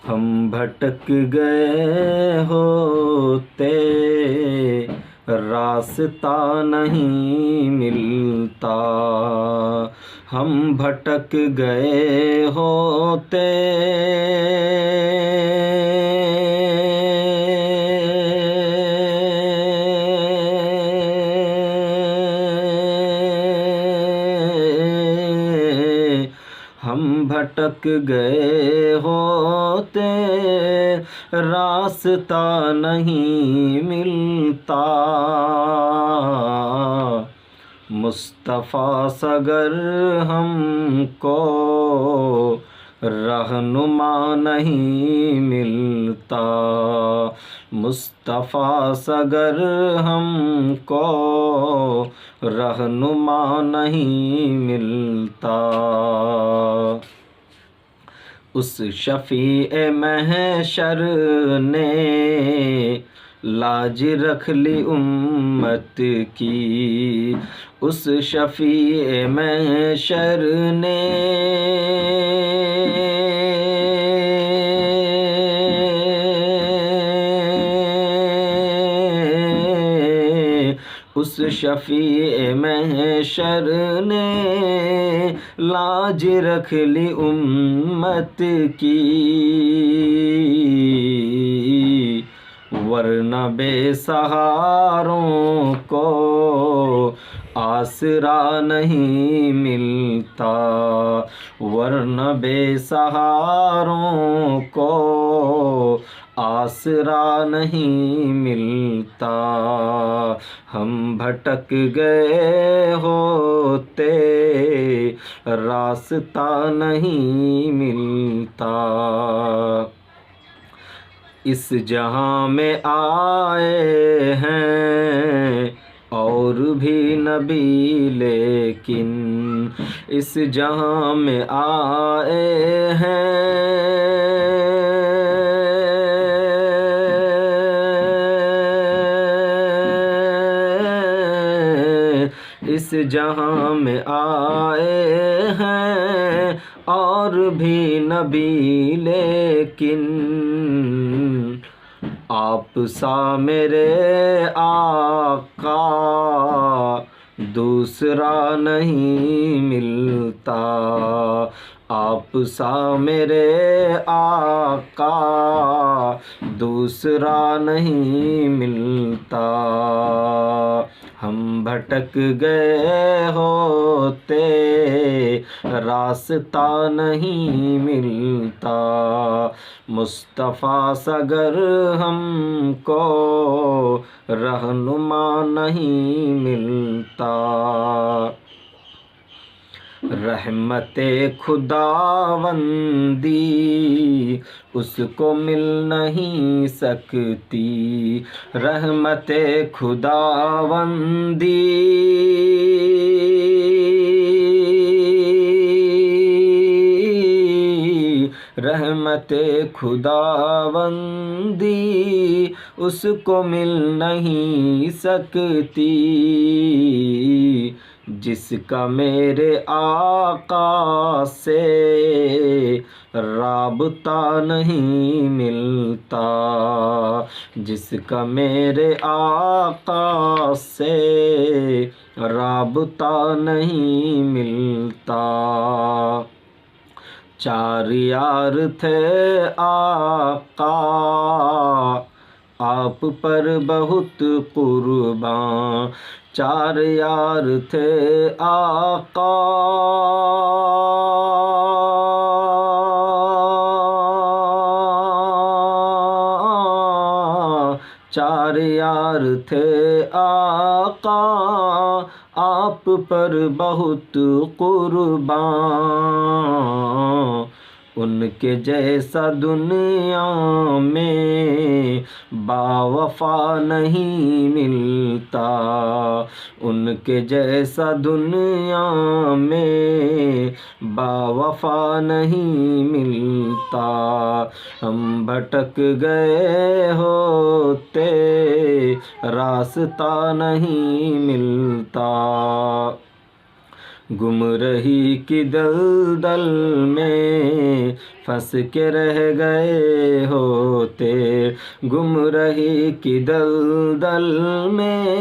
ہم بھٹک گئے ہوتے راستہ نہیں ملتا، ہم بھٹک گئے ہوتے ہم بھٹک گئے ہوتے راستہ نہیں ملتا، مصطفیٰ اگر ہم کو رہنما نہیں ملتا، مصطفیٰ اگر ہم کو رہنما نہیں ملتا، اس شفیع محشر نے لاج رکھ لی امت کی، اس شفیع محشر نے اس شفیع محشر نے لاج رکھ لی امت کی، ورنہ بے سہاروں کو آسرا نہیں ملتا، ورنہ بے سہاروں کو آسرا نہیں ملتا، ہم بھٹک گئے ہوتے راستہ نہیں ملتا، اس جہاں میں آئے ہیں اور بھی نبی، لیکن اس جہاں میں آئے ہیں اس جہاں میں آئے ہیں اور بھی نبی، لیکن آپ سا میرے آقا دوسرا نہیں ملتا، آپ سا میرے آقا دوسرا نہیں ملتا، ہم بھٹک گئے ہوتے راستہ نہیں ملتا، مصطفیٰ اگر ہم کو رہنما نہیں ملتا، رحمت خداوندی اس کو مل نہیں سکتی، رحمت خداوندی رحمت خداوندی اس کو مل نہیں سکتی، جس کا میرے آقا سے رابطہ نہیں ملتا، جس کا میرے آقا سے رابطہ نہیں ملتا، چار یار تھے آقا آپ پر بہت قرباں، چار یار تھے آقا چار یار تھے آقا آپ پر بہت قرباں، ان کے جیسا دنیا میں باوفا نہیں ملتا، ان کے جیسا دنیا میں باوفا نہیں ملتا، ہم بھٹک گئے ہوتے راستہ نہیں ملتا، گمرہی کی دلدل میں پھنس کے رہ گئے ہوتے، گمرہی کی دلدل میں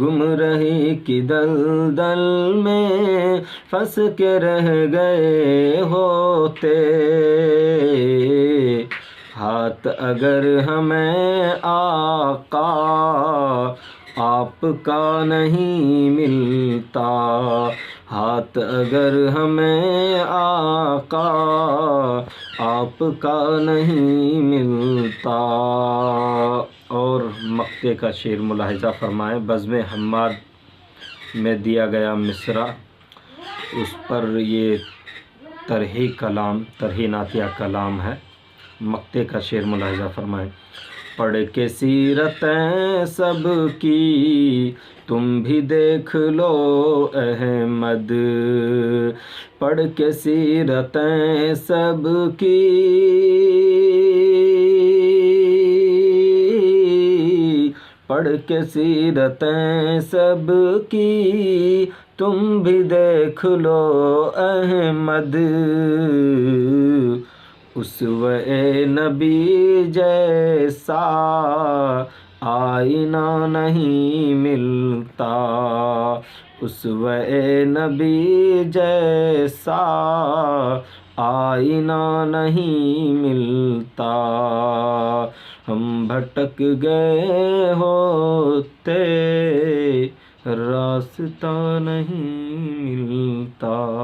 گمرہی کی دلدل میں پھنس کے رہ گئے ہوتے، ہاتھ اگر ہمیں آقا آپ کا نہیں ملتا، ہاتھ اگر ہمیں آقا آپ کا نہیں ملتا۔ اور مقطع کا شعر ملاحظہ فرمائیں، بزم حماد میں دیا گیا مصرع، اس پر یہ طرحی کلام، طرحی نعتیہ کلام ہے۔ مقطع کا شعر ملاحظہ فرمائیں۔ پڑھ کے سیرتیں سب کی تم بھی دیکھ لو احمد، پڑھ کے سیرتیں سب کی پڑھ کے سیرتیں سب کی تم بھی دیکھ لو احمد، اسوہ نبی جیسا آئینہ نہیں ملتا، اسوہ نبی جیسا آئینہ نہیں ملتا، ہم بھٹک گئے ہوتے راستہ نہیں ملتا۔